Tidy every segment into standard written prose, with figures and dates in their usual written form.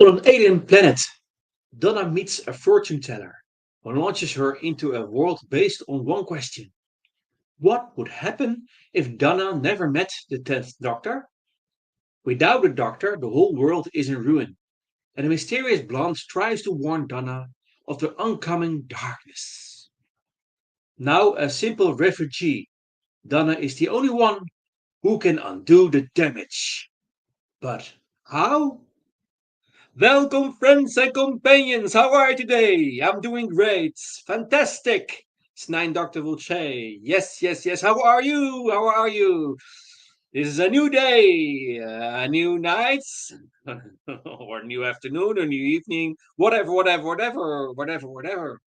On an alien planet, Donna meets a fortune teller who launches her into a world based on one question. What would happen if Donna never met the 10th Doctor? Without the Doctor, the whole world is in ruin, and a mysterious blonde tries to warn Donna of the oncoming darkness. Now a simple refugee, Donna is the only one who can undo the damage. But how? Welcome, friends and companions. How are you today? I'm doing great. Fantastic. Snine Doctor will say. Yes, yes, yes. How are you? How are you? This is a new day, a new night, or new afternoon, or new evening, whatever, whatever, whatever, whatever, whatever.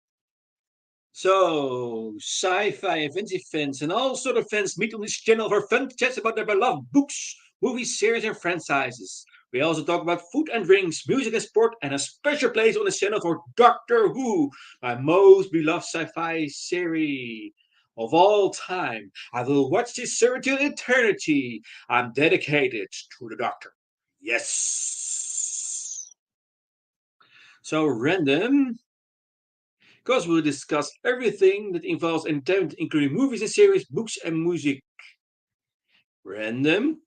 So, sci-fi and fantasy fans and all sort of fans meet on this channel for fun chats about their beloved books, movies, series, and franchises. We also talk about food and drinks, music and sport, and a special place on this channel for Doctor Who, my most beloved sci-fi series of all time. I will watch this series till eternity. I'm dedicated to the Doctor. Yes. So random because we'll discuss everything that involves entertainment, including movies and series, books and music. Random,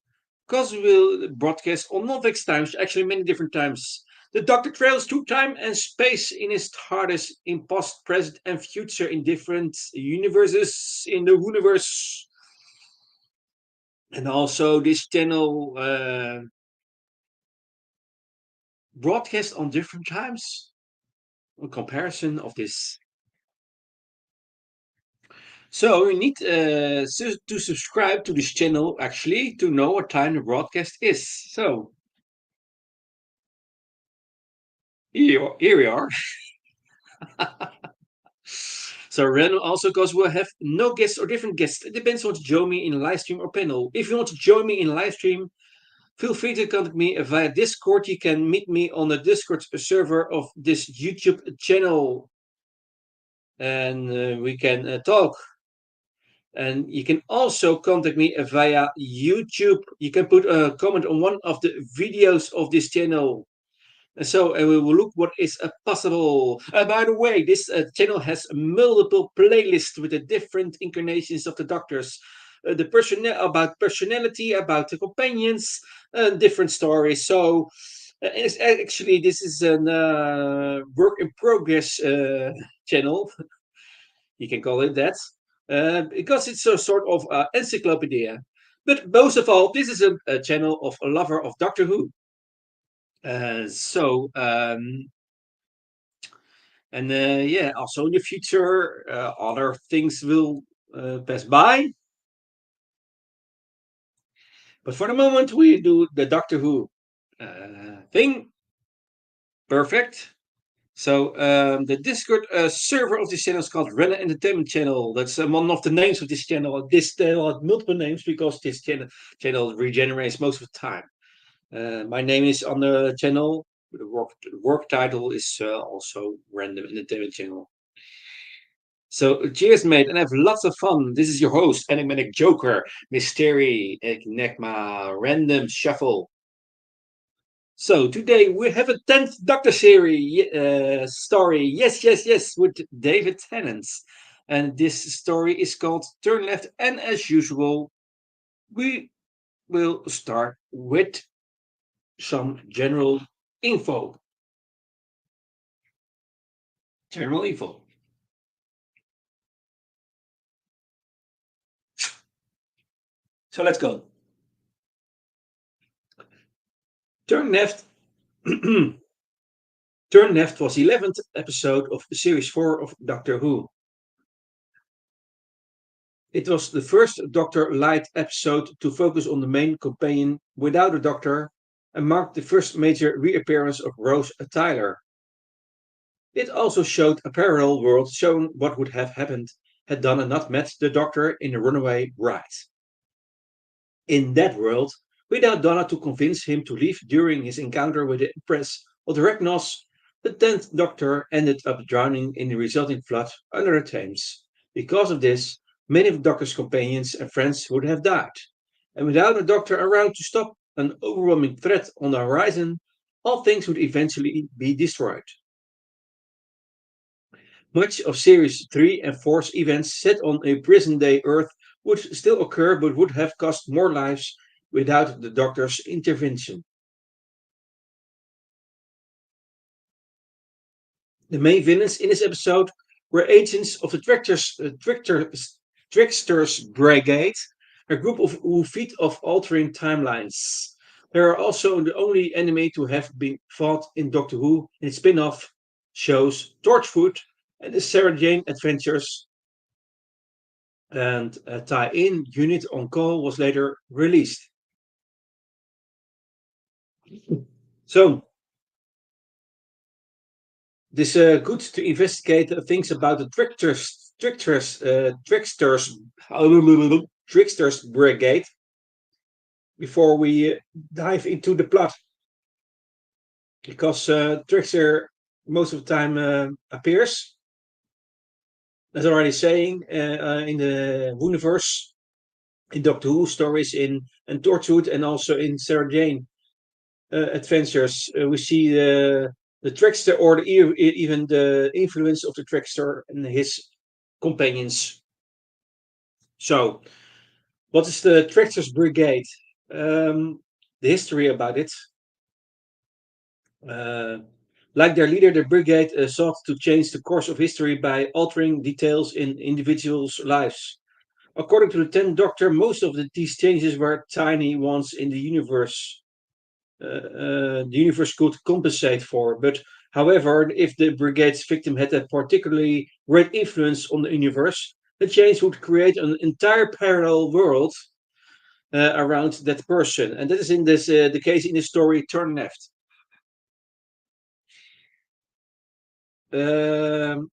because we'll broadcast on non-fixed times, actually many different times. The Doctor travels through time and space in his TARDIS in past, present, and future in different universes in the universe. And also, this channel broadcast on different times. A comparison of this. So you need to subscribe to this channel actually to know what time the broadcast is. So here we are. So random also because we'll have no guests or different guests. It depends on to join me in live stream or panel. If you want to join me in live stream, feel free to contact me via Discord. You can meet me on the Discord server of this YouTube channel, and we can talk. And you can also contact me via YouTube. You can put a comment on one of the videos of this channel. And we will look what is possible. By the way, this channel has multiple playlists with the different incarnations of the Doctors. The about personality, about the companions, different stories. So it's actually this is a work in progress channel. You can call it that, because it's a sort of encyclopedia. But most of all, this is a channel of a lover of Doctor Who. So, and yeah, also in the future, other things will pass by. But for the moment, we do the Doctor Who thing. Perfect. So the Discord server of this channel is called Renner Entertainment Channel. That's one of the names of this channel. This channel had multiple names because this channel regenerates most of the time. My name is on the channel. The work title is also Random Entertainment Channel. So cheers, mate, and have lots of fun. This is your host, Enigmatic Joker, Mystery, Enigma, Random Shuffle. So today we have a 10th Doctor series story. Yes, yes, yes, with David Tennant. And this story is called Turn Left. And as usual, we will start with some general info. General info. So let's go. Turn Left. Turn Left was the 11th episode of Series 4 of Doctor Who. It was the first Doctor Light episode to focus on the main companion without a Doctor and marked the first major reappearance of Rose Tyler. It also showed a parallel world showing what would have happened had Donna not met the Doctor in the runaway bride. In that world, without Donna to convince him to leave during his encounter with the Empress of the Ragnos, the 10th Doctor ended up drowning in the resulting flood under the Thames. Because of this, many of the Doctor's companions and friends would have died. And without a Doctor around to stop an overwhelming threat on the horizon, all things would eventually be destroyed. Much of Series 3 and 4's events set on a present day Earth would still occur but would have cost more lives without the Doctor's intervention. The main villains in this episode were agents of the Trickster's Brigade, a group of who feed off altering timelines. They are also the only enemy to have been fought in Doctor Who in its spin-off shows Torchwood and the Sarah Jane Adventures, and a tie-in unit on call was later released. So, it is good to investigate things about the tricksters brigade before we dive into the plot, because trickster most of the time appears, as already saying, in the universe, in Doctor Who stories, in and Torchwood, and also in Sarah Jane adventures. We see the trickster, or even the influence of the trickster and his companions. So, what is the Tricksters Brigade? The history about it. Uh, like their leader, the brigade sought to change the course of history by altering details in individuals' lives. According to the 10th Doctor, most of these changes were tiny ones in the universe could compensate for. But however, if the brigade's victim had a particularly great influence on the universe, the change would create an entire parallel world around that person, and that is in this the case in the story Turn Left. Um,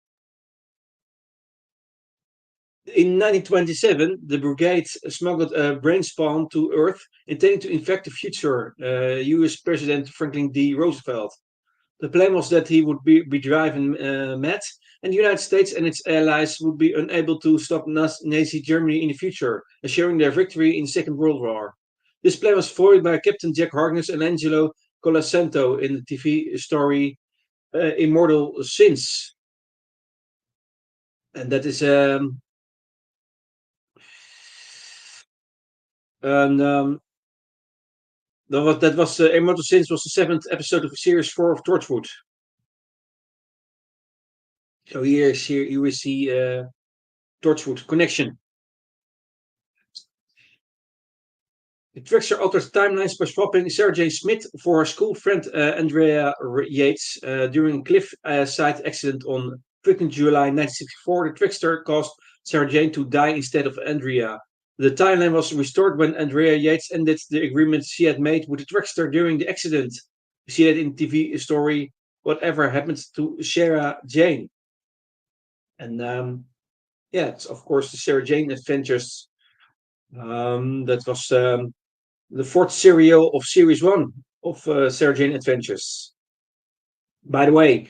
in 1927, the brigade smuggled a brain spawn to Earth, intending to infect the future U.S. President Franklin D. Roosevelt. The plan was that he would be driven mad, and the United States and its allies would be unable to stop Nazi Germany in the future, assuring their victory in the Second World War. This plan was foiled by Captain Jack Harkness and Angelo Colasanto in the TV story Immortal Sins. And that is and that was Immortal Sins was the seventh episode of series 4 of Torchwood. So here you will see Torchwood connection. The trickster alters timelines by swapping Sarah Jane Smith for her school friend Andrea Yates during a cliff-side accident on 15 July 1964. The trickster caused Sarah Jane to die instead of Andrea. The timeline was restored when Andrea Yates ended the agreement she had made with the trickster during the accident. You see that in TV story Whatever Happened to Sarah Jane. And yeah, it's of course the Sarah Jane Adventures. That was the fourth serial of Series 1 of Sarah Jane Adventures. By the way,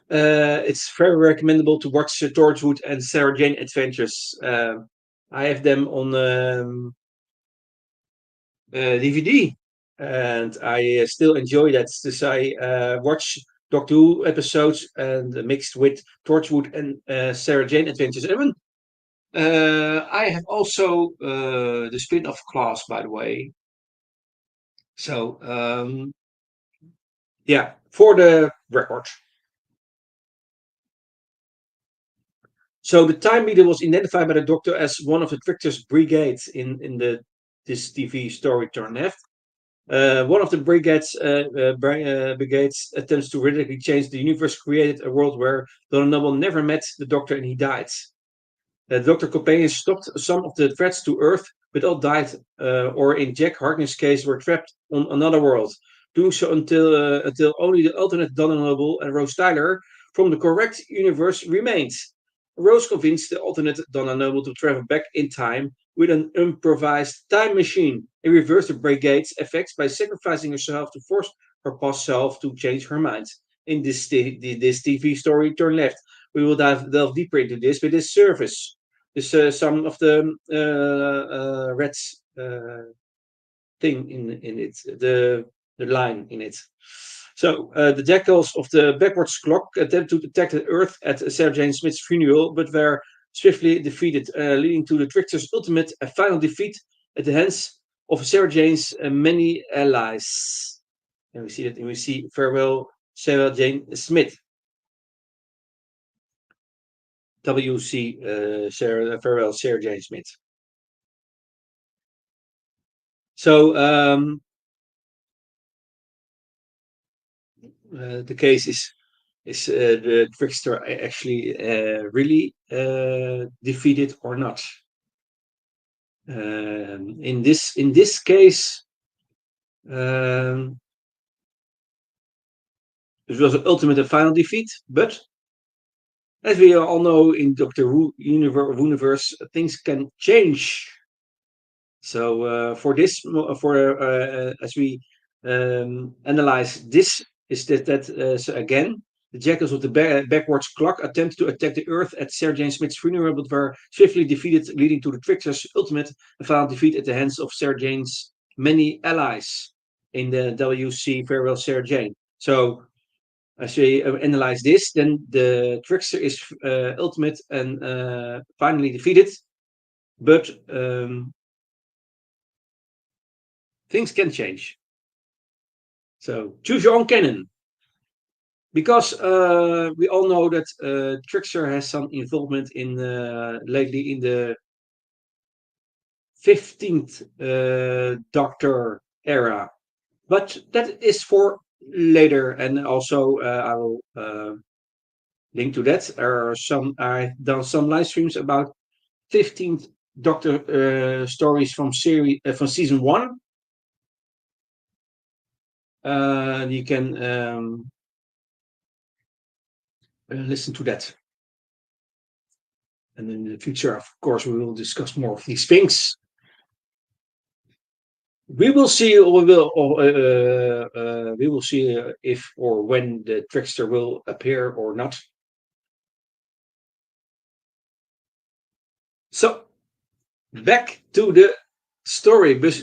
it's very recommendable to watch Torchwood and Sarah Jane Adventures. I have them on DVD, and I still enjoy that. Since I watch Doctor Who episodes and mixed with Torchwood and Sarah Jane Adventures. Even I have also the spin-off class, by the way. So yeah, for the record. So the time meter was identified by the Doctor as one of the Trickster's brigades in this TV story Turn Left. One of the brigades attempts to radically change the universe, created a world where Donald Noble never met the Doctor and he died. The Doctor companions stopped some of the threats to Earth, but all died, or in Jack Harkness' case, were trapped on another world. Doing so until only the alternate Donald Noble and Rose Tyler from the correct universe remained. Rose convinced the alternate Donna Noble to travel back in time with an improvised time machine and reverse the brigade's effects by sacrificing herself to force her past self to change her mind. In this TV story, Turn Left, we will delve deeper into this with this service. This some of the Reds thing in it, the line in it. The jackals of the backwards clock attempt to attack the Earth at Sarah Jane Smith's funeral, but were swiftly defeated, leading to the Trickster's ultimate and final defeat at the hands of Sarah Jane's many allies. And we see that, and we see farewell Sarah Jane Smith. WC farewell Sarah Jane Smith. So the case is the trickster actually really defeated or not? In this case, um, it was an ultimate and final defeat. But as we all know, in Doctor Who universe, things can change. So for this, as we analyze this, is that so again, the jackals of the backwards clock attempt to attack the Earth at Sarah Jane Smith's funeral, but were swiftly defeated, leading to the Trickster's ultimate and final defeat at the hands of Sarah Jane's many allies in the WC Farewell Sarah Jane. So as we analyze this, then the Trickster is ultimate and finally defeated, but things can change. So choose your own canon. Because we all know that Trickster has some involvement in lately in the 15th Doctor era. But that is for later, and also I will link to that. I've done some live streams about 15th Doctor stories from season 1. You can listen to that. And in the future, of course, we will discuss more of these things. We will see. We will see if or when the trickster will appear or not. So back to the story. This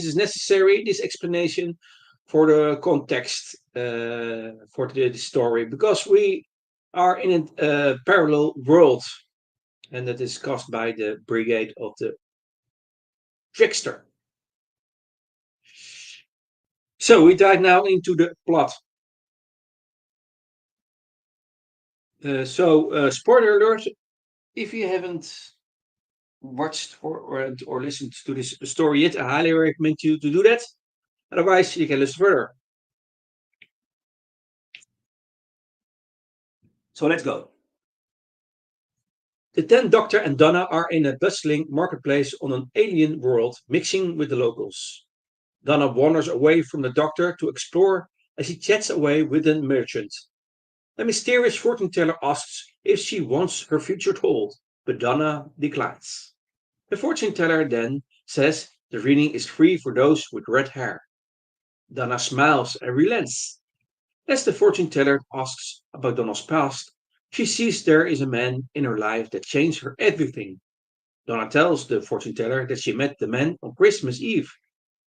is necessary. This explanation for the context for the story, because we are in a parallel world, and that is caused by the brigade of the trickster. So we dive now into the plot. Spoiler alert: if you haven't watched or listened to this story yet, I highly recommend you to do that. Otherwise, you can listen further. So let's go. The 10th Doctor and Donna are in a bustling marketplace on an alien world, mixing with the locals. Donna wanders away from the Doctor to explore as he chats away with a merchant. A mysterious fortune teller asks if she wants her future told, but Donna declines. The fortune teller then says the reading is free for those with red hair. Donna smiles and relents. As the fortune teller asks about Donna's past, she sees there is a man in her life that changed her everything. Donna tells the fortune teller that she met the man on Christmas Eve,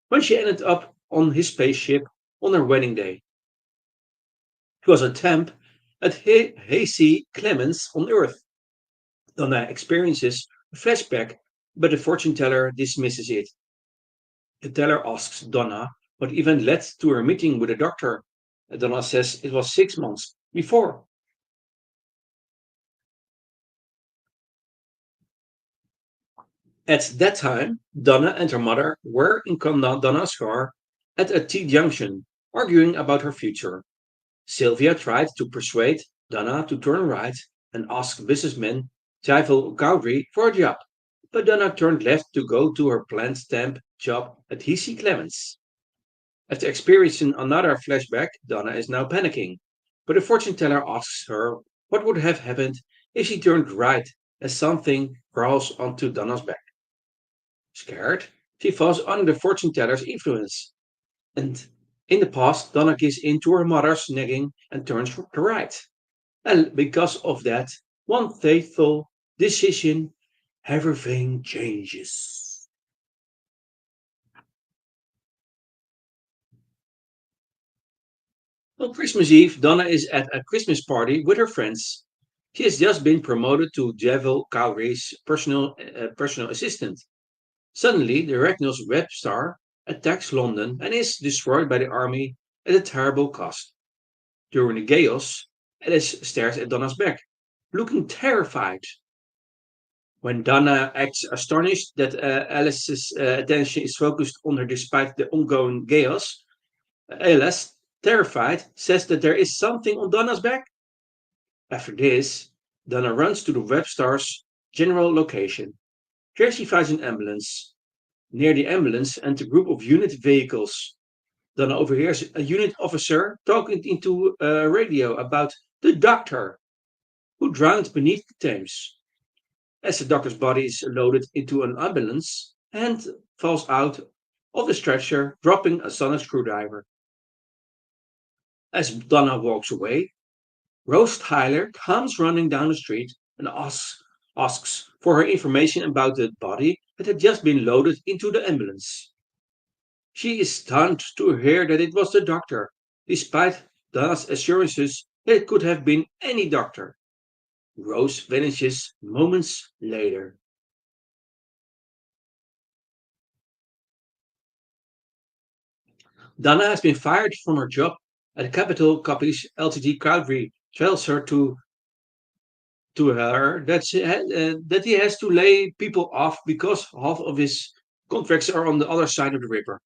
when she ended up on his spaceship on her wedding day. He was a temp at Hasey Clemens on Earth. Donna experiences a flashback, but the fortune teller dismisses it. The teller asks Donna what even led to her meeting with the doctor. Donna says it was 6 months before. At that time, Donna and her mother were in Donna's car at a T-junction, arguing about her future. Sylvia tried to persuade Donna to turn right and ask businessman Typhel Cowdrey for a job, but Donna turned left to go to her planned temp job at Hc Clemens. After experiencing another flashback, Donna is now panicking, but the fortune teller asks her what would have happened if she turned right as something crawls onto Donna's back. Scared, she falls under the fortune teller's influence, and in the past, Donna gives in to her mother's nagging and turns to right. And because of that one fateful decision, everything changes. On Christmas Eve, Donna is at a Christmas party with her friends. She has just been promoted to Devil Cowray's personal assistant. Suddenly, the Ragnos Web Star attacks London and is destroyed by the army at a terrible cost. During the chaos, Alice stares at Donna's back, looking terrified. When Donna acts astonished that Alice's attention is focused on her despite the ongoing chaos, Alice, terrified, says that there is something on Donna's back. After this, Donna runs to the Web Star's general location. Here she finds an ambulance. Near the ambulance and a group of unit vehicles. Donna overhears a unit officer talking into a radio about the doctor who drowned beneath the Thames. As the doctor's body is loaded into an ambulance and falls out of the stretcher, dropping a sonic screwdriver. As Donna walks away, Rose Tyler comes running down the street and asks for her information about the body that had just been loaded into the ambulance. She is stunned to hear that it was the doctor, despite Donna's assurances that it could have been any doctor. Rose vanishes moments later. Donna has been fired from her job at Capital Copies Ltd. Crowdry tells her to her that, that he has to lay people off because half of his contracts are on the other side of the river.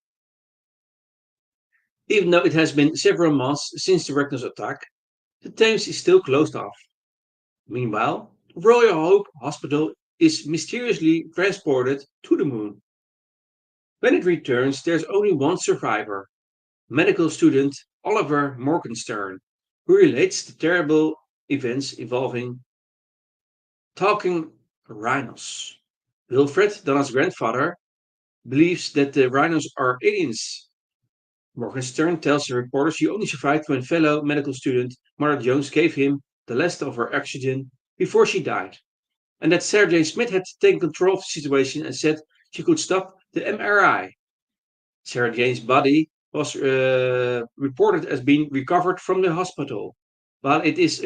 Even though it has been several months since the Ragnos attack, the Thames is still closed off. Meanwhile, Royal Hope Hospital is mysteriously transported to the moon. When it returns, there's only one survivor, medical student Oliver Morgenstern, who relates the terrible events involving talking rhinos. Wilfred, Donna's grandfather, believes that the rhinos are aliens. Morgenstern tells the reporter she only survived when fellow medical student Mara Jones gave him the last of her oxygen before she died, and that Sarah Jane Smith had taken control of the situation and said she could stop the MRI. Sarah Jane's body was reported as being recovered from the hospital, while it is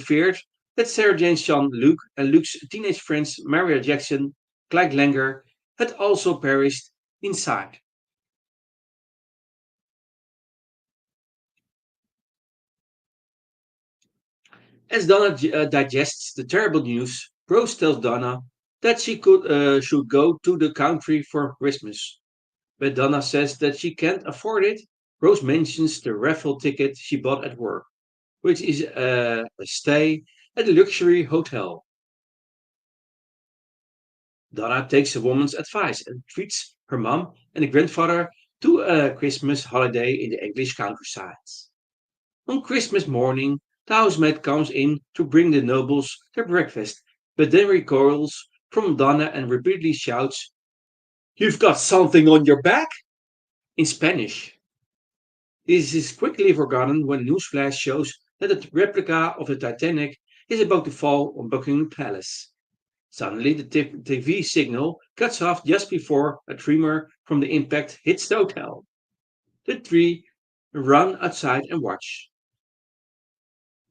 feared that Sarah Jane's son Luke and Luke's teenage friends Maria Jackson, Clyde Langer, had also perished inside. As Donna digests the terrible news, Rose tells Donna that should go to the country for Christmas. But Donna says that she can't afford it. Rose mentions the raffle ticket she bought at work, which is a stay at a luxury hotel. Donna takes the woman's advice and treats her mom and the grandfather to a Christmas holiday in the English countryside. On Christmas morning, the housemaid comes in to bring the nobles their breakfast, but then recoils from Donna and repeatedly shouts, "You've got something on your back!" in Spanish. This is quickly forgotten when newsflash shows that a replica of the Titanic is about to fall on Buckingham Palace. Suddenly, the TV signal cuts off just before a tremor from the impact hits the hotel. The three run outside and watch,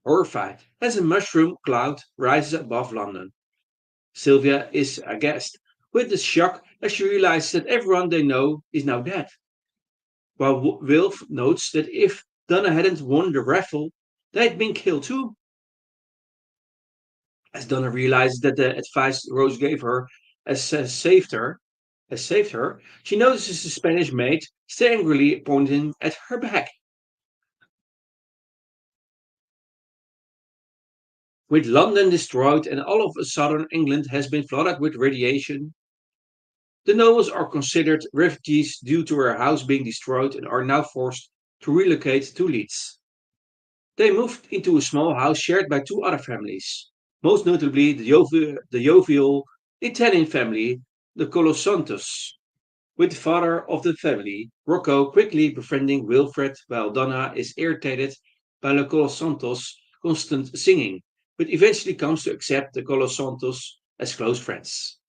horrified, as a mushroom cloud rises above London. Sylvia is aghast, with the shock as she realizes that everyone they know is now dead. While Wilf notes that if Donna hadn't won the raffle, they'd been killed too. As Donna realizes that the advice Rose gave her has saved her, she notices the Spanish maid angrily pointing at her back. With London destroyed and all of southern England has been flooded with radiation, the nobles are considered refugees due to their house being destroyed and are now forced to relocate to Leeds. They moved into a small house shared by two other families, most notably the jovial Italian family, the Colosantos, with the father of the family, Rocco, quickly befriending Wilfred while Donna is irritated by the Colosantos' constant singing, but eventually comes to accept the Colosantos as close friends.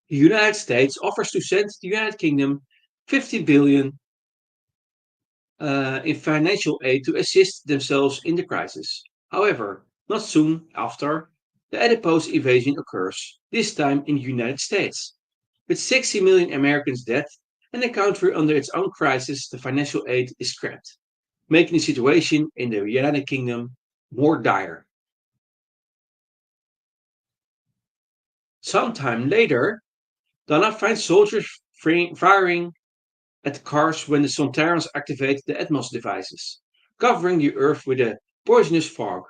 The United States offers to send the United Kingdom 50 billion in financial aid to assist themselves in the crisis. However, not soon after, the adipose invasion occurs, this time in the United States. With 60 million Americans dead and a country under its own crisis, the financial aid is scrapped, making the situation in the United Kingdom more dire. Sometime later, Donna finds soldiers firing at cars when the Sontarans activate the Atmos devices, covering the Earth with a poisonous fog.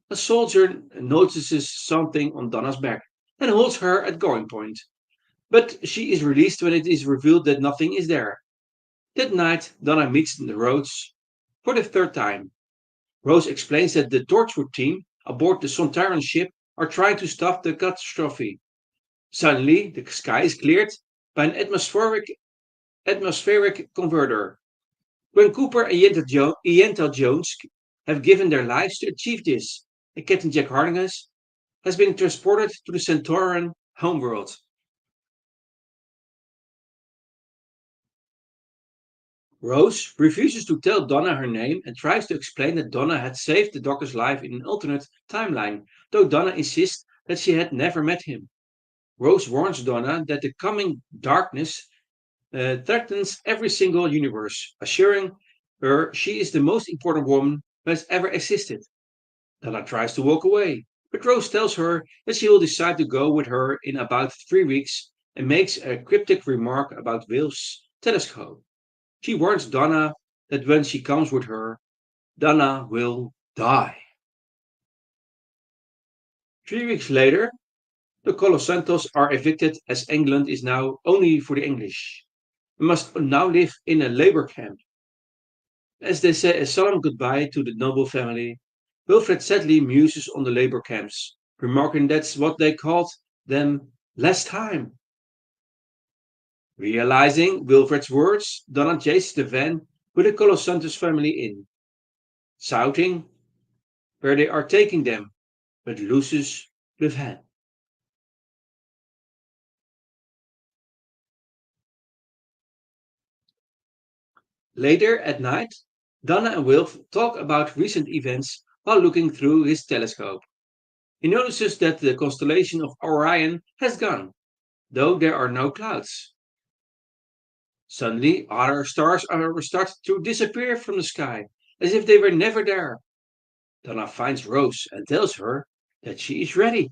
A soldier notices something on Donna's back and holds her at going point, but she is released when it is revealed that nothing is there. That night, Donna meets the Rhodes for the third time. Rose explains that the Torchwood team aboard the Sontaran ship are trying to stop the catastrophe. Suddenly, the sky is cleared by an atmospheric converter. When Cooper and Yenta Jones have given their lives to achieve this, and Captain Jack Harkness has been transported to the Centauran homeworld. Rose refuses to tell Donna her name and tries to explain that Donna had saved the doctor's life in an alternate timeline, though Donna insists that she had never met him. Rose warns Donna that the coming darkness threatens every single universe, assuring her she is the most important woman who has ever existed. Donna tries to walk away, but Rose tells her that she will decide to go with her in about 3 weeks and makes a cryptic remark about Will's telescope. She warns Donna that when she comes with her, Donna will die. 3 weeks later, the Colosantos are evicted as England is now only for the English. They must now live in a labor camp. As they say a solemn goodbye to the noble family, Wilfred sadly muses on the labor camps, remarking that's what they called them last time. Realizing Wilfred's words, Donna chases the van with the Colosantos family in, shouting where they are taking them, but loses the van. Later at night, Donna and Wilf talk about recent events while looking through his telescope. He notices that the constellation of Orion has gone, though there are no clouds. Suddenly, other stars are start to disappear from the sky, as if they were never there. Donna finds Rose and tells her that she is ready.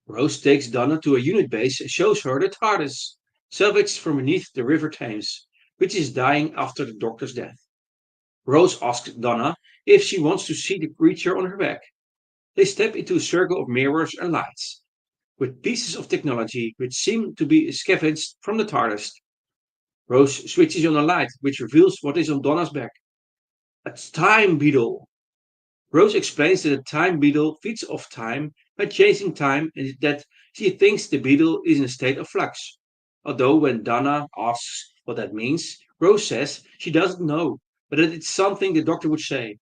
Rose takes Donna to a unit base and shows her the TARDIS, salvaged from beneath the River Thames, which is dying after the Doctor's death. Rose asks Donna if she wants to see the creature on her back. They step into a circle of mirrors and lights, with pieces of technology which seem to be scavenged from the TARDIS. Rose switches on a light, which reveals what is on Donna's back. A time beetle. Rose explains that a time beetle feeds off time by chasing time and that she thinks the beetle is in a state of flux. Although when Donna asks what that means, Rose says she doesn't know, but that it's something the doctor would say.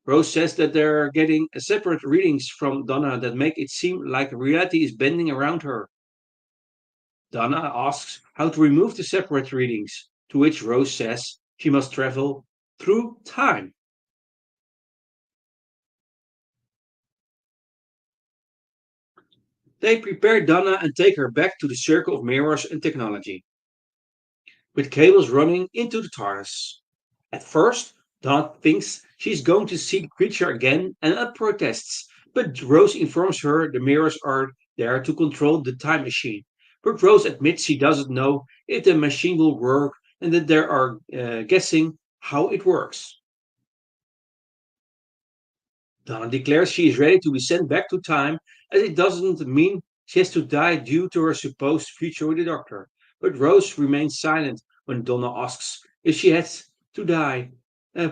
Rose says that they're getting separate readings from Donna that make it seem like reality is bending around her. Donna asks how to remove the separate readings, to which Rose says she must travel through time. They prepare Donna and take her back to the circle of mirrors and technology, with cables running into the TARDIS. At first, Donna thinks she's going to see the creature again and protests, but Rose informs her the mirrors are there to control the time machine. But Rose admits she doesn't know if the machine will work and that they are guessing how it works. Donna declares she is ready to be sent back to time, as it doesn't mean she has to die due to her supposed future with the doctor. But Rose remains silent when Donna asks if she has to die. Uh,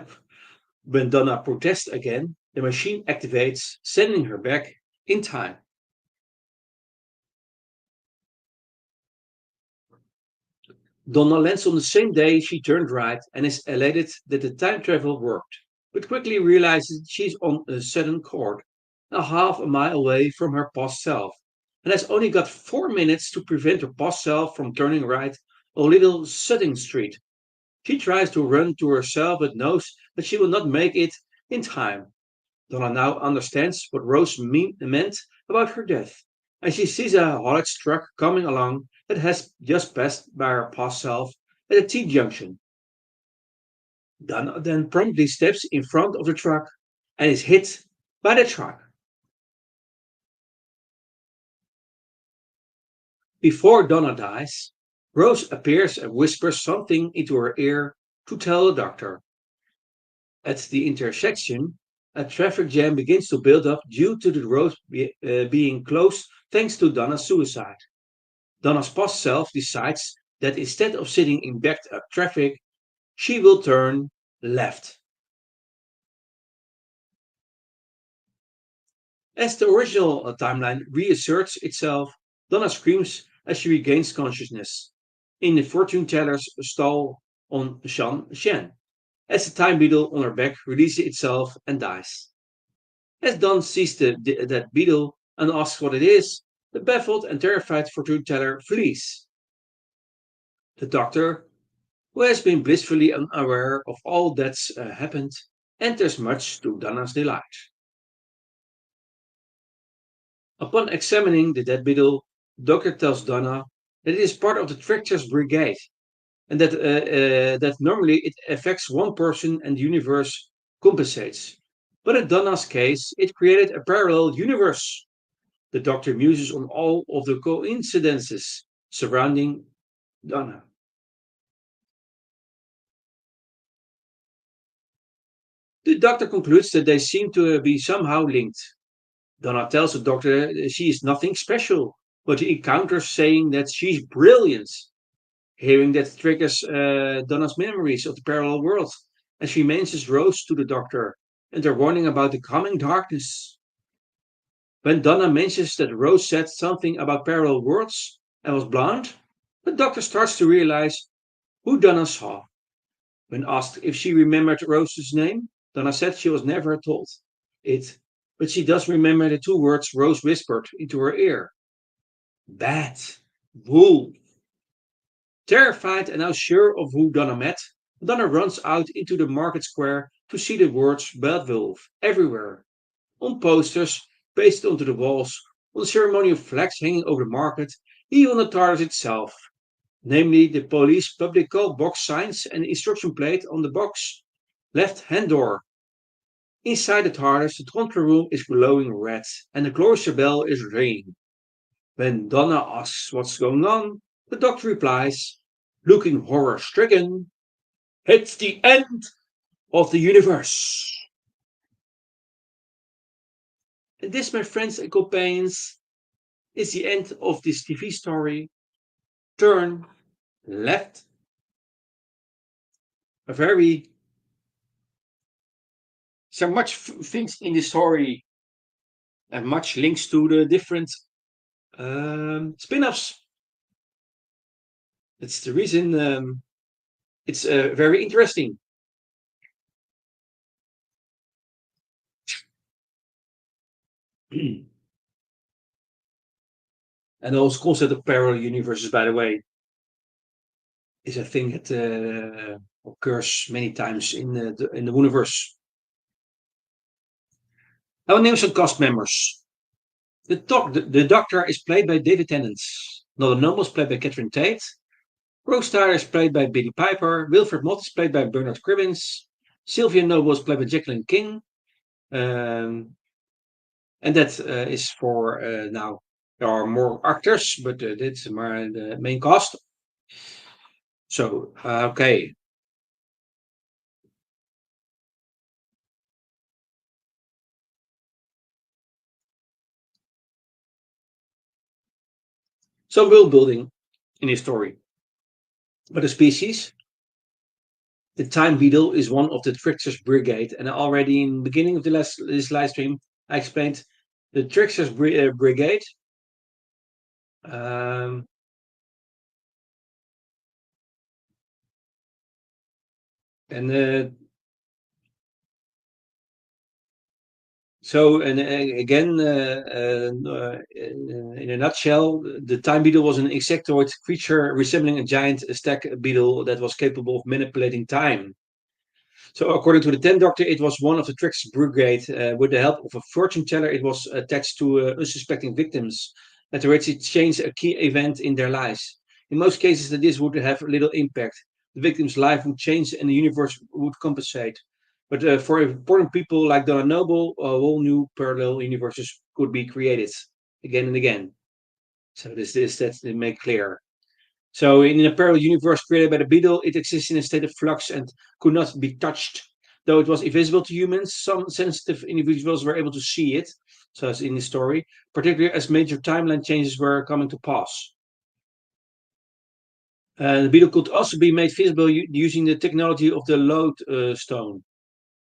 when Donna protests again, the machine activates, sending her back in time. Donna lands on the same day she turned right and is elated that the time travel worked, but quickly realizes she's on a sudden court, a half a mile away from her past self. and has only got 4 minutes to prevent her past self from turning right on Little Sutton Street. She tries to run to herself but knows that she will not make it in time. Donna now understands what Rose meant about her death, and she sees a haulage truck coming along that has just passed by her past self at a T junction. Donna then promptly steps in front of the truck and is hit by the truck. Before Donna dies, Rose appears and whispers something into her ear to tell the doctor. At the intersection, a traffic jam begins to build up due to the road being closed thanks to Donna's suicide. Donna's past self decides that instead of sitting in backed up traffic, she will turn left. As the original timeline reasserts itself, Donna screams as she regains consciousness in the fortune teller's stall on Shan Shen, as the time beetle on her back releases itself and dies. As Don sees that beetle and asks what it is, the baffled and terrified fortune teller flees. The doctor, who has been blissfully unaware of all that's happened, enters much to Donna's delight. Upon examining the dead beetle, the doctor tells Donna that it is part of the Trickster's Brigade and that normally it affects one person and the universe compensates. But in Donna's case, it created a parallel universe. The doctor muses on all of the coincidences surrounding Donna. The doctor concludes that they seem to be somehow linked. Donna tells the doctor that she is nothing special, but he counters saying that she's brilliant. Hearing that triggers Donna's memories of the parallel world, and she mentions Rose to the doctor and their warning about the coming darkness. When Donna mentions that Rose said something about parallel worlds and was blonde, the doctor starts to realize who Donna saw. When asked if she remembered Rose's name, Donna said she was never told it, but she does remember the two words Rose whispered into her ear. Bat. Wolf. Terrified and now sure of who Donna met, Donna runs out into the market square to see the words Bad Wolf everywhere, on posters pasted onto the walls, on the ceremonial flags hanging over the market, even on the TARDIS itself, namely the police public call box signs and the instruction plate on the box. Left hand door. Inside the TARDIS, the control room is glowing red, and the cloister bell is ringing. When Donna asks what's going on, the doctor replies, looking horror stricken, it's the end of the universe. And this, my friends and companions, is the end of this TV story. Turn left. A very, so much things in the story and much links to the different spin-offs. That's the reason it's very interesting. And the whole concept of parallel universes, by the way, is a thing that occurs many times in the universe. Our names and cast members. The Doctor is played by David Tennant. Nora Noble is played by Catherine Tate. Rose Tyler is played by Billy Piper. Wilfred Mott is played by Bernard Cribbins. Sylvia Noble is played by Jacqueline King. Um, and that is for now. There are more actors, but that's the main cast. So, okay. Some world building in his story. But the species, the time beetle is one of the Trickster's brigade, and already in the beginning of this live stream, I explained the Trickster's brigade. Um, and So, and again, in a nutshell, the time beetle was an insectoid creature resembling a giant stag beetle that was capable of manipulating time. So, according to the Ten Doctor, it was one of the Trickster's brigade. With the help of a fortune teller, it was attached to unsuspecting victims and to actually change a key event in their lives. In most cases, this would have little impact. The victim's life would change and the universe would compensate. But for important people like Donna Noble, whole new parallel universes could be created again and again. So this that's to make clear. So in a parallel universe created by the beetle, it exists in a state of flux and could not be touched. Though it was invisible to humans, some sensitive individuals were able to see it, so as in the story, particularly as major timeline changes were coming to pass. The beetle could also be made visible using the technology of the lodestone.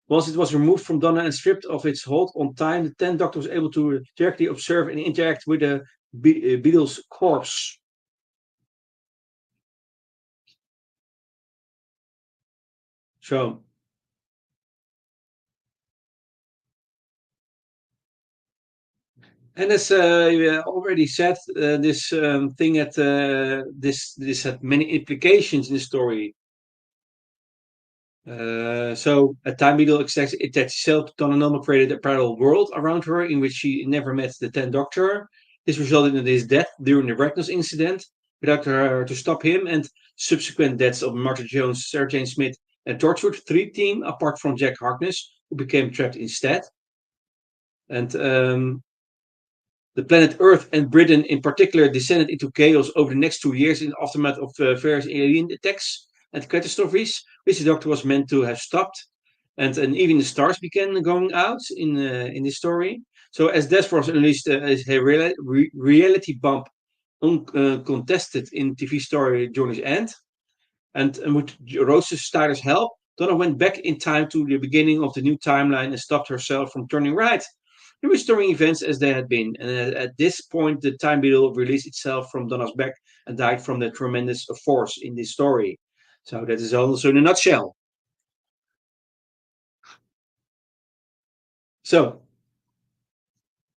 Once it was removed from Donna and stripped of its hold on time, the Ten Doctor was able to directly observe and interact with the beetle's corpse. So and as you already said, this thing had this had many implications in the story. So a time beetle attached itself to Tononoma created a parallel world around her in which she never met the Ten Doctor. This resulted in his death during the Ragnos incident, without her to stop him, and subsequent deaths of Martha Jones, Sarah Jane Smith, and Torchwood, three team apart from Jack Harkness, who became trapped instead. And the planet Earth and Britain in particular descended into chaos over the next 2 years in the aftermath of various alien attacks and catastrophes, which the Doctor was meant to have stopped. And even the stars began going out in this story. So as Death was unleashed as a reality bump uncontested in TV story during its end, and with Rose's Steiner's help, Donna went back in time to the beginning of the new timeline and stopped herself from turning right, restoring events as they had been. And at this point, the time beetle released itself from Donna's back and died from the tremendous force in this story. So that is also in a nutshell. So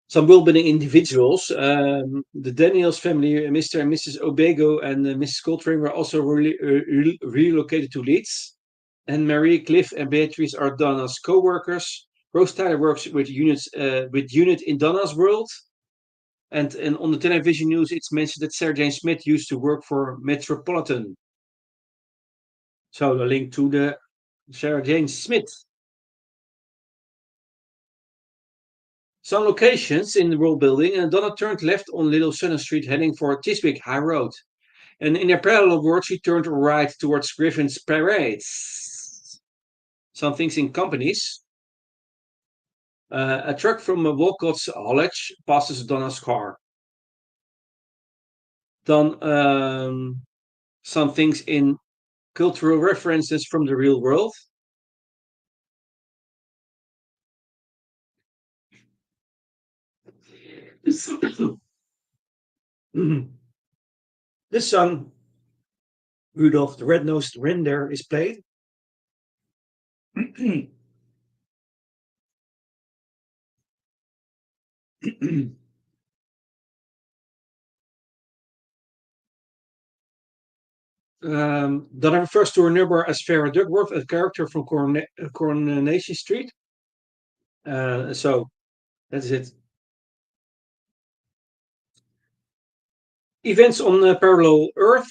some well-being individuals, the Daniels family, Mr. and Mrs. Obego and Mrs. Coltrane were also relocated to Leeds. And Marie, Cliff, and Beatrice are Donna's co-workers. Rose Tyler works with Unit in Donna's world. And on the television news, it's mentioned that Sarah Jane Smith used to work for Metropolitan. So the link to the Sarah Jane Smith. Some locations in the world building, and Donna turned left on Little Center Street, heading for Chiswick High Road. And in their parallel world, she turned right towards Griffin's Parade. Some things in companies. A truck from Walcott's haulage passes Donna's car. Then some things in cultural references from the real world. This song, Rudolph the Red-Nosed Reindeer, is played. Then refers to her neighbor as Farrah Duckworth, a character from Coronation Street. So that's it. Events on Parallel Earth.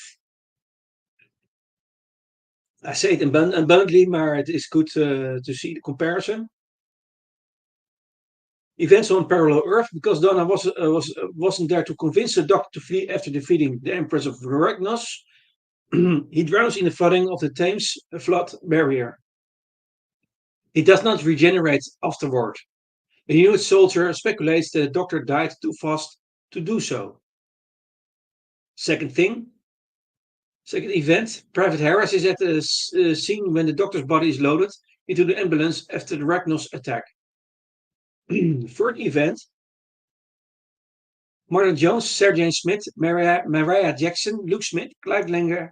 I say it abundantly, maar it is good to see the comparison. Events on Parallel Earth, because Donna wasn't there to convince the Doctor to flee after defeating the Empress of Ragnos. He drowns in the flooding of the Thames flood barrier. He does not regenerate afterward. A unit soldier speculates that the Doctor died too fast to do so. Second second event, Private Harris is at the scene when the Doctor's body is loaded into the ambulance after the Ragnos attack. Third event, Martin Jones, Sarah Jane Smith, Mariah Jackson, Luke Smith, Clive Langer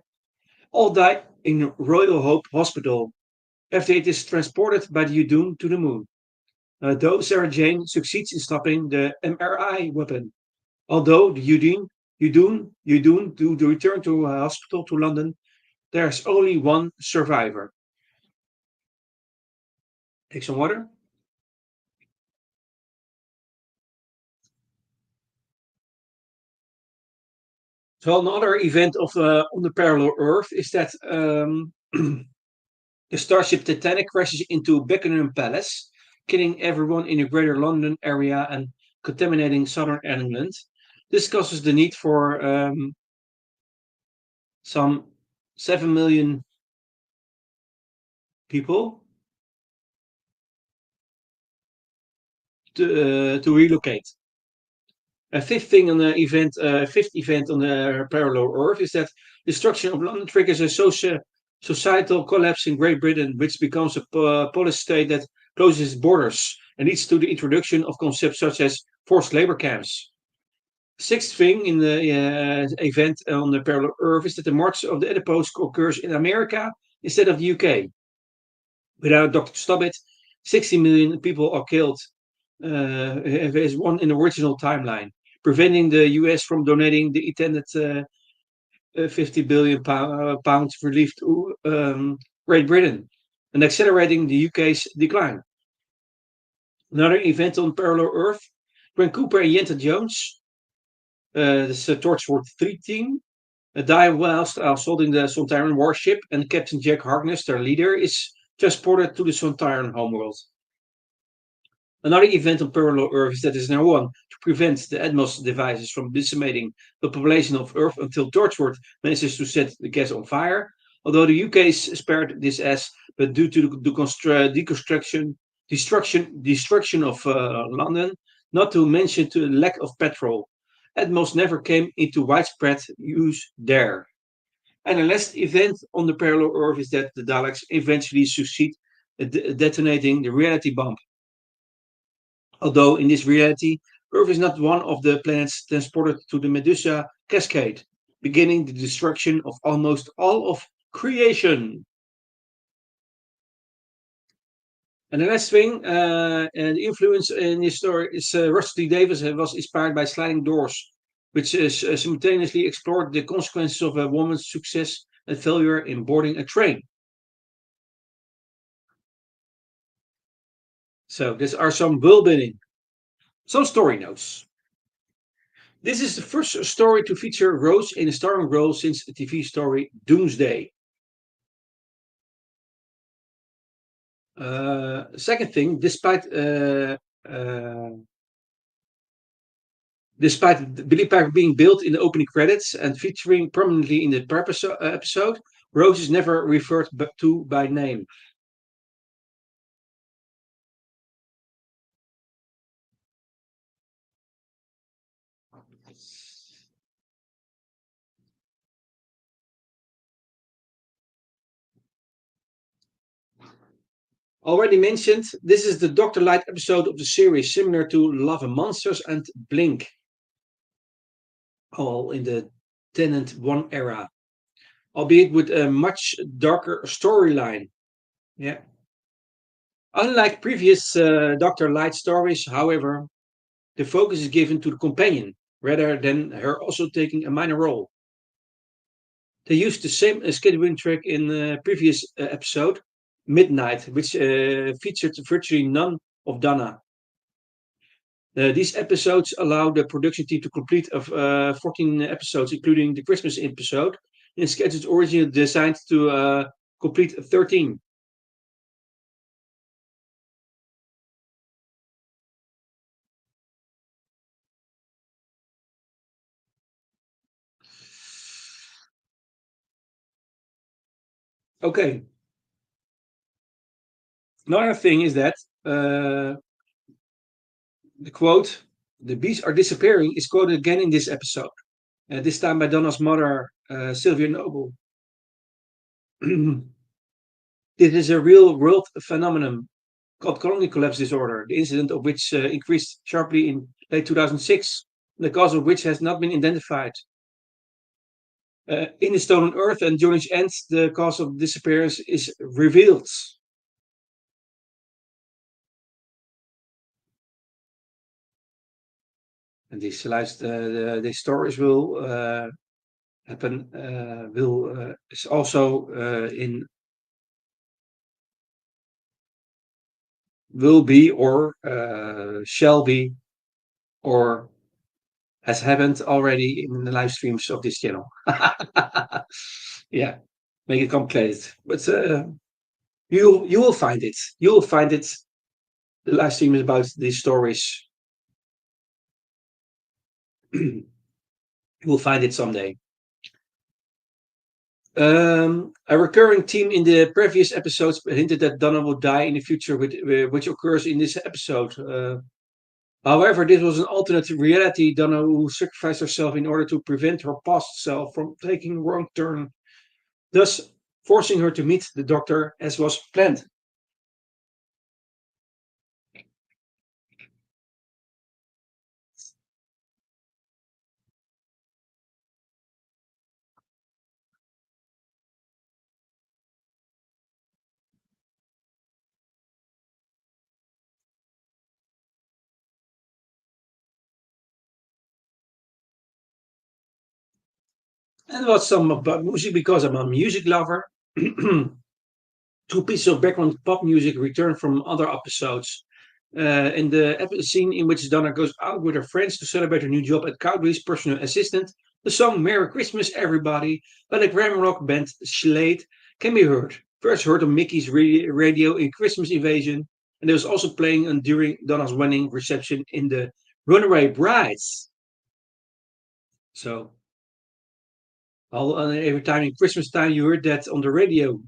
all die in Royal Hope Hospital after it is transported by the Udon to the moon. Though Sarah Jane succeeds in stopping the MRI weapon. Although the Udun do the return to a hospital to London, there's only one survivor. Take some water. So another event of on the parallel Earth is that the starship Titanic crashes into Buckingham Palace, killing everyone in the Greater London area and contaminating southern England. This causes the need for some 7 million people to relocate. A fifth event on the parallel Earth is that destruction of London triggers a societal collapse in Great Britain, which becomes a police state that closes its borders and leads to the introduction of concepts such as forced labor camps. Sixth thing in the event on the parallel Earth is that the march of the Oedipus occurs in America instead of the UK. Without a doctor to stop it, 60 million people are killed as one in the original timeline, preventing the US from donating the intended 50 billion pounds relief to Great Britain and accelerating the UK's decline. Another event on parallel Earth, Gwen Cooper and Yenta Jones, this Torchwood 3 team, die whilst assaulting the Sontaran warship, and Captain Jack Harkness, their leader, is transported to the Sontaran homeworld. Another event on parallel Earth is that is now one to prevent the Atmos devices from decimating the population of Earth until Torchwood manages to set the gas on fire. Although the UK spared this as, but due to the destruction of London, not to mention to the lack of petrol, Atmos never came into widespread use there. And the last event on the parallel Earth is that the Daleks eventually succeed at detonating the reality bomb. Although in this reality, Earth is not one of the planets transported to the Medusa cascade, beginning the destruction of almost all of creation. And the last thing, and the influence in this story is Rusty Davis was inspired by Sliding Doors, which simultaneously explored the consequences of a woman's success and failure in boarding a train. So these are some world building, some story notes. This is the first story to feature Rose in a starring role since the TV story Doomsday. Second thing, despite Billy Piper being built in the opening credits and featuring prominently in the episode, Rose is never referred to by name. Already mentioned, this is the Dr. Light episode of the series, similar to Love and Monsters and Blink, all in the Tenant 1 era, albeit with a much darker storyline. Yeah. Unlike previous Dr. Light stories, however, the focus is given to the companion rather than her also taking a minor role. They used the same scheduling trick in the previous episode, Midnight, which featured virtually none of Donna. These episodes allow the production team to complete 14 episodes, including the Christmas episode, and scheduled originally designed to complete 13. Okay. Another thing is that the quote, "The bees are disappearing," is quoted again in this episode, this time by Donna's mother, Sylvia Noble. This is a real world phenomenon called colony collapse disorder, the incident of which increased sharply in late 2006, the cause of which has not been identified. In the Stolen Earth and during its end, the cause of disappearance is revealed. And these stories will happen, will is also in will be or shall be or has happened already in the live streams of this channel. Yeah, make it complicated, but you will find it. You will find it. The live stream is about these stories. You will find it someday. A recurring theme in the previous episodes hinted that Donna would die in the future, which occurs in this episode. However, this was an alternate reality. Donna who sacrificed herself in order to prevent her past self from taking a wrong turn, thus forcing her to meet the Doctor as was planned. And was some about music because I'm a music lover. Two pieces of background pop music return from other episodes. In the scene in which Donna goes out with her friends to celebrate her new job at Cowboy's personal assistant, the song Merry Christmas Everybody by the glam rock band Slade can be heard. First heard on Mickey's radio in Christmas Invasion, and it was also playing during Donna's wedding reception in the Runaway Brides. So every time in Christmas time you heard that on the radio,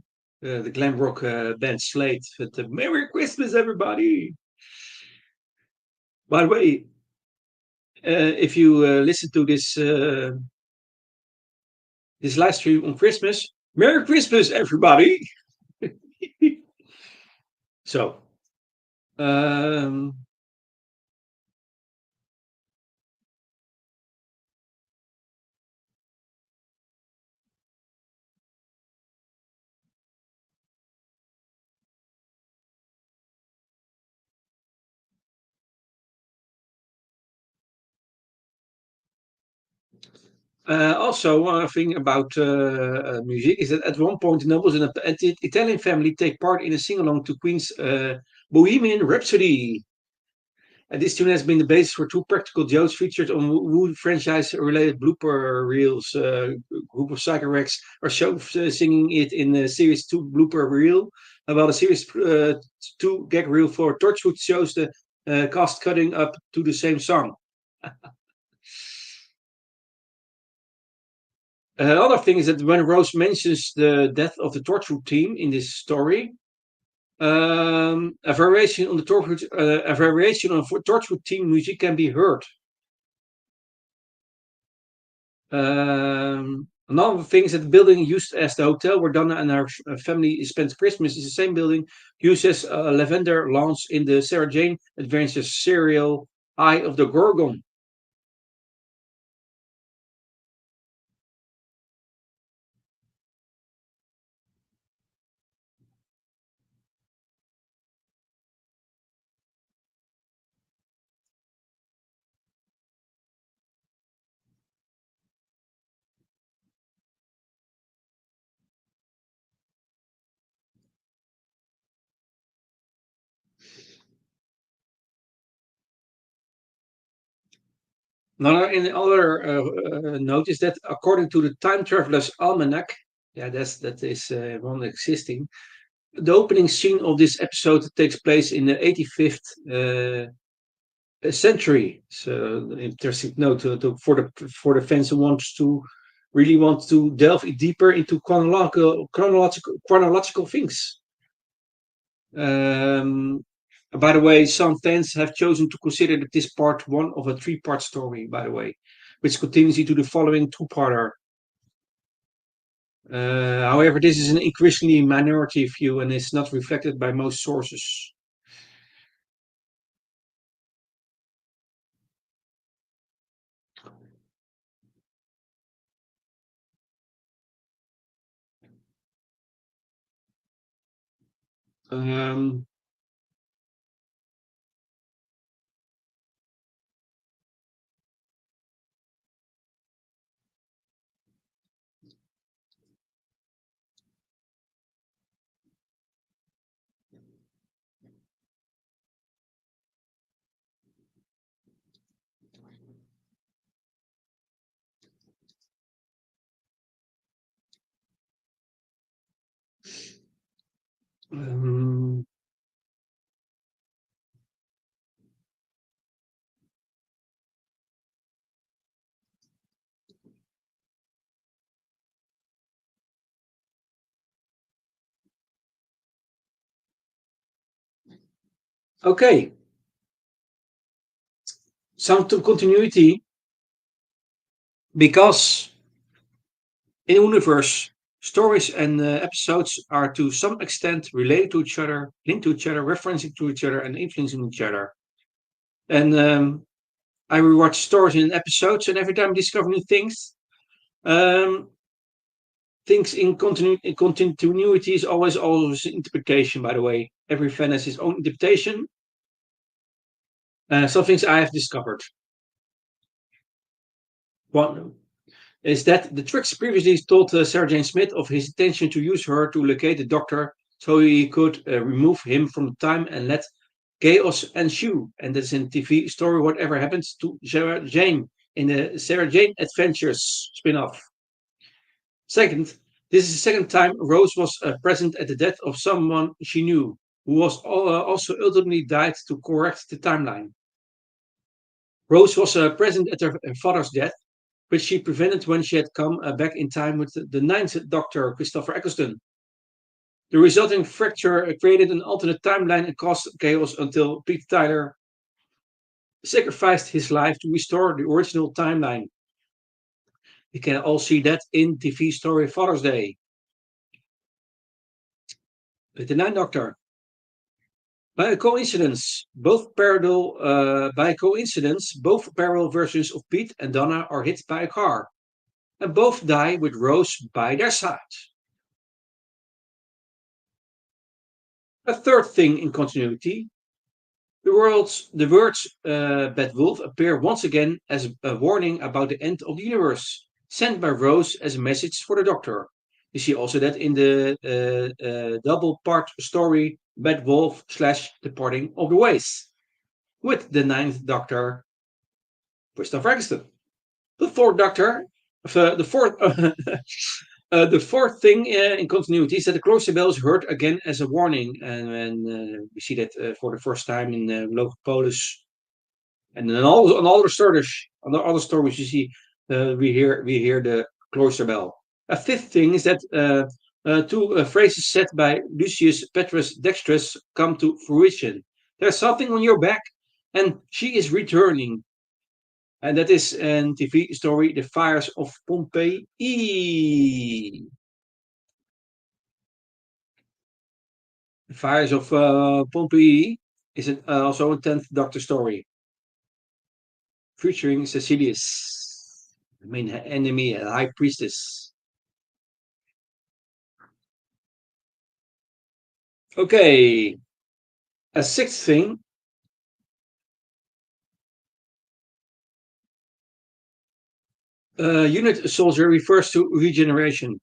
the glam rock band Slade with the Merry Christmas Everybody. By the way, if you listen to this live stream on Christmas, Merry Christmas, everybody! So, um, also, one thing about music is that at one point, nobles in an Italian family take part in a sing along to Queen's Bohemian Rhapsody. And this tune has been the basis for two practical jokes featured on Woo franchise-related blooper reels. Group of Psycho Rex are shown singing it in the Series 2 blooper reel, while the Series 2 gag reel for Torchwood shows the cast cutting up to the same song. Another thing is that when Rose mentions the death of the Torchwood team in this story, a variation on the Torchwood team music can be heard. Another thing is that the building used as the hotel where Donna and her family spent Christmas is the same building used as a lavender lounge in the Sarah Jane Adventures serial Eye of the Gorgon. Another note is that according to the Time Traveler's Almanac, yeah, that is one existing. The opening scene of this episode takes place in the 85th century. So interesting note for the fans who wants to really want to delve deeper into chronological things. Um, by the way, some fans have chosen to consider that this part one of a three-part story. By the way, which continues into the following two-parter. However, this is an increasingly minority view and is not reflected by most sources. Um, Okay, some continuity because in the universe, stories and episodes are to some extent related to each other, linked to each other, referencing to each other, and influencing each other. And I rewatch stories and episodes, and every time I discover new things. Um, things in continuity is always interpretation. By the way, every fan has his own interpretation. Some things I have discovered. One is that the Tricks previously told Sarah Jane Smith of his intention to use her to locate the Doctor so he could remove him from time and let chaos ensue. And that's in TV story Whatever Happens to Sarah Jane in the Sarah Jane Adventures spin-off. Second, this is the second time Rose was present at the death of someone she knew, who was also ultimately died to correct the timeline. Rose was present at her father's death, which she prevented when she had come back in time with the Ninth Doctor, Christopher Eccleston. The resulting fracture created an alternate timeline and caused chaos until Pete Tyler sacrificed his life to restore the original timeline. We can all see that in TV story Father's Day with the Ninth Doctor. By coincidence, both parallel versions of Pete and Donna are hit by a car, and both die with Rose by their side. A third thing in continuity, the words Bad Wolf appear once again as a warning about the end of the universe, sent by Rose as a message for the Doctor. You see also that in the double part story Bad Wolf / Departing of the Ways, with the Ninth Doctor, Christopher Eccleston. The fourth Doctor, the fourth, the fourth thing in continuity is that the closer bell is heard again as a warning, and we see that for the first time in Local Polis, and then all on all the stories you see, we hear the closer bell. A fifth thing is that two phrases said by Lucius Petrus Dextrus come to fruition. There's something on your back, and she is returning. And that is een TV-story, The Fires of Pompeii. The Fires of Pompeii is also a 10th Doctor story, featuring Cecilius, the main enemy, a high priestess. Okay, a sixth thing. Unit soldier refers to regeneration.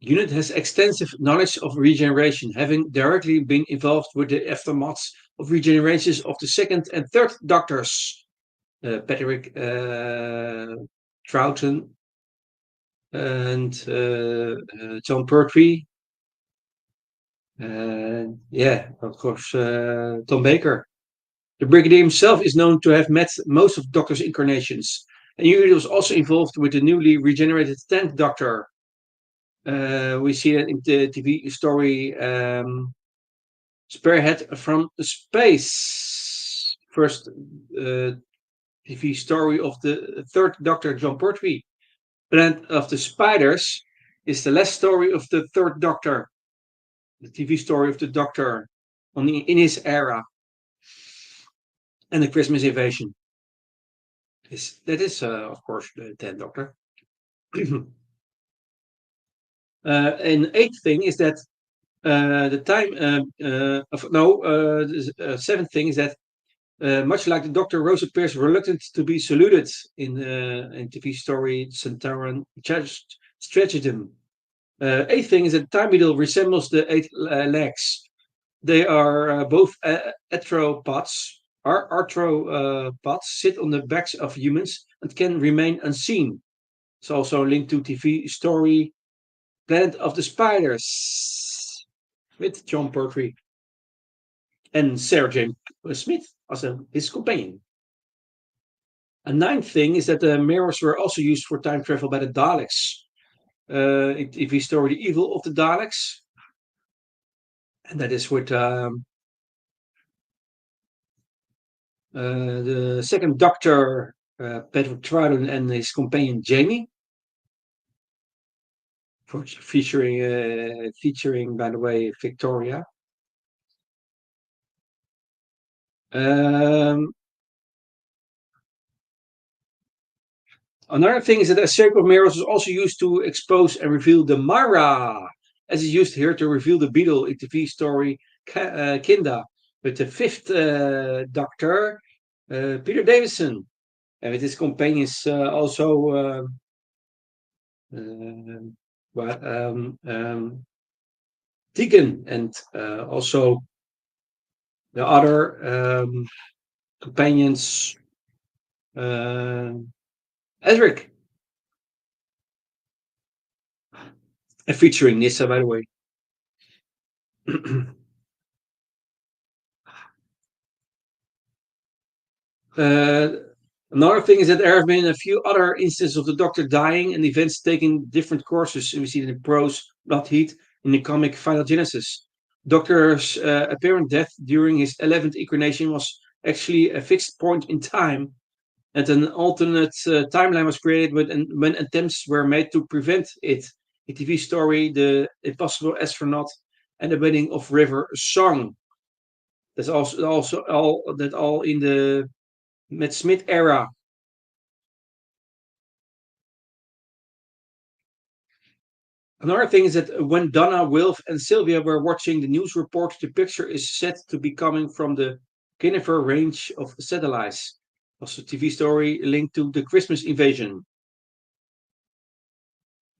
Unit has extensive knowledge of regeneration, having directly been involved with the aftermaths of regenerations of the second and third Doctors. Patrick Troughton and John Pertwee. Yeah, of course, Tom Baker. The Brigadier himself is known to have met most of Doctor's incarnations, and he was also involved with the newly regenerated 10th Doctor. We see that in the TV story Spearhead from Space. First TV story of the third Doctor, John Pertwee. Planet of the Spiders is the last story of the third Doctor, the TV story of the Doctor in his era, and the Christmas Invasion. That is, of course, the 10th Doctor. And eighth thing is that the time of no, the seventh thing is that much like the Doctor, Rose appears reluctant to be saluted in TV story Centauran Stratagem. Eighth thing is that time needle resembles the eight legs. They are both arthropods. Arthropods sit on the backs of humans and can remain unseen. It's also linked to TV story Planet of the Spiders with John Pertwee and Sarah Jane Smith as his companion. A ninth thing is that the mirrors were also used for time travel by the Daleks. In TV story The Evil of the Daleks, and that is with The second Doctor, Patrick Troughton, and his companion Jamie, featuring by the way Victoria. Um, Another thing is that a circle of mirrors is also used to expose and reveal the Mara, as is used here to reveal the Beetle in TV story Kinda, with the fifth Doctor, Peter Davison, and with his companions also uh, what, Tegan, and also the other companions, uh, Edric, and featuring Nissa, by the way. Uh, Another thing is that there have been a few other instances of the Doctor dying and events taking different courses. We see it in prose, not heat, in the comic Final Genesis. Doctor's apparent death during his 11th incarnation was actually a fixed point in time, and an alternate timeline was created when attempts were made to prevent it. A TV story, The Impossible Astronaut and the Wedding of River Song. That's all in the Matt Smith era. Another thing is that when Donna, Wilf, and Sylvia were watching the news report, the picture is said to be coming from the Conifer range of satellites. Also, TV story linked to the Christmas invasion.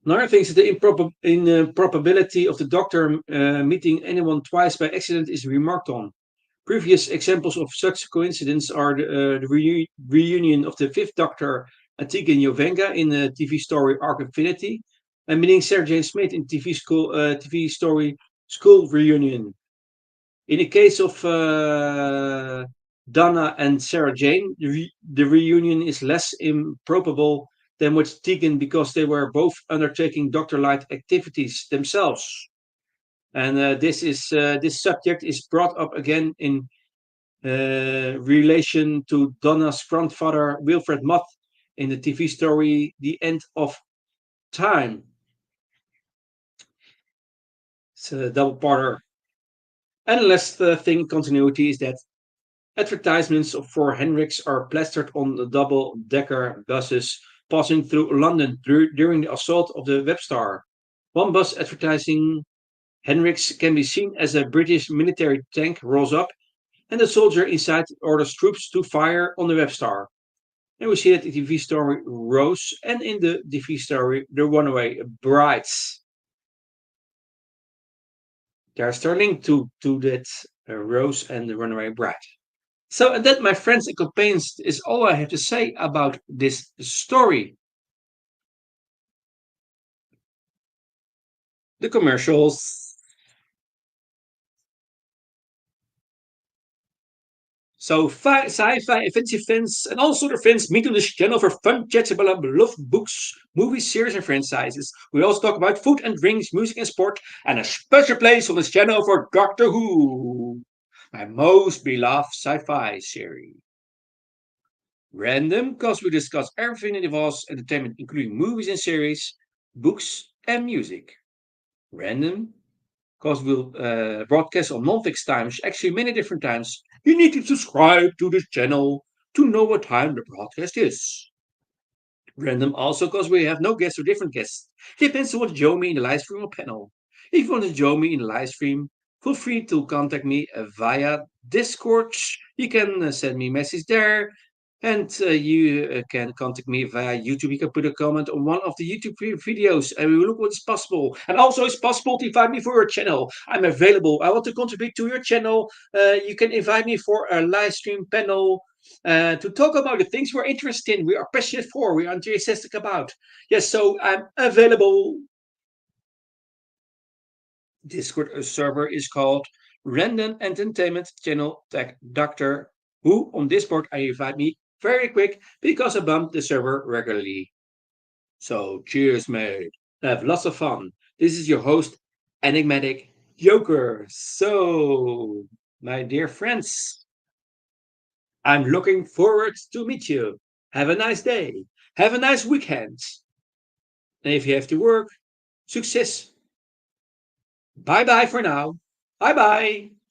Another thing is that the improbability of the Doctor meeting anyone twice by accident is remarked on. Previous examples of such coincidence are the reunion of the Fifth Doctor Antigua Jovenga in the TV story Arc Infinity, and meeting Sarah Jane Smith in TV story School Reunion. In the case of Donna and Sarah Jane, the reunion is less improbable than with Tegan because they were both undertaking Doctor-like activities themselves. And this subject is brought up again in relation to Donna's grandfather, Wilfred Mott, in the TV story The End of Time. It's a double parter. And the last thing, continuity, is that advertisements for Hendrix are plastered on the double decker buses passing through London during the assault of the Webstar. One bus advertising Hendrix can be seen as a British military tank rolls up, and the soldier inside orders troops to fire on the Webstar. And we see that in the TV story Rose and in the TV story The Runaway Brides. There's still linked to that Rose and the Runaway Bride. So that, my friends and companions, is all I have to say about this story. The commercials. So sci-fi fantasy fans and all sort of fans meet on this channel for fun chats about beloved books, movies, series, and franchises. We also talk about food and drinks, music and sport, and a special place on this channel for Doctor Who, my most beloved sci-fi series. Random, because we discuss everything that involves entertainment, including movies and series, books, and music. Random, because we'll broadcast on non-fixed times, actually many different times. You need to subscribe to this channel to know what time the broadcast is. Random also because we have no guests or different guests. It depends on what you join me in the live stream or panel. If you want to join me in the live stream, feel free to contact me via Discord. You can send me a message there. And you can contact me via YouTube. You can put a comment on one of the YouTube videos and we will look what is possible. And also, it's possible to invite me for your channel. I'm available. I want to contribute to your channel. You can invite me for a live stream panel to talk about the things we're interested in, we are passionate for, we are enthusiastic about. Yes, so I'm available. Discord server is called Random Entertainment Channel Tech Doctor Who. On Discord, I invite me very quick because I bump the server regularly. So cheers, mate. Have lots of fun. This is your host, Enigmatic Joker. So, my dear friends, I'm looking forward to meet you. Have a nice day. Have a nice weekend. And if you have to work, success. Bye bye for now. Bye bye.